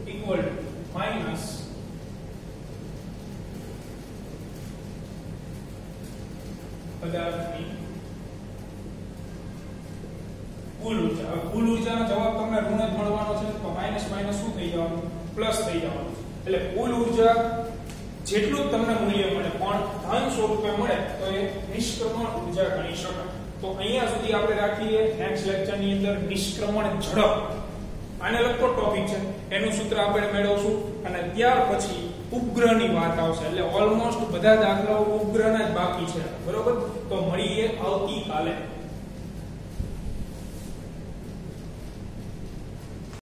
ઇક્વલ માઈનસ પદાર્થની કુલ ઊર્જા કુલ ઊર્જાનો જવાબ તમને ઋણ જ મળવાનો છે તો માઈનસ માઈનસ શું થઈ જવાનું પ્લસ થઈ જવાનું એટલે કુલ ઊર્જા જેટલું જ તમને મૂલ્ય મળે પણ ધન સ્વરૂપે મળે તો એ નિષ્ક્રમણ ઊર્જા ગણી શકાય તો અહીંયા સુધી આપણે રાખીએ નેક્સ્ટ લેક્ચરની અંદર નિષ્ક્રમણ ઝડપ આને લગતો ટોપિક છે, એનું સૂત્ર આપણે મેળવશું અને ત્યાર પછી ઉપગ્રહની વાત આવશે. એટલે ઓલમોસ્ટ બધા દાખલાઓ ઉપગ્રહના જ બાકી છે, બરોબર? તો મળીએ આવતીકાલે.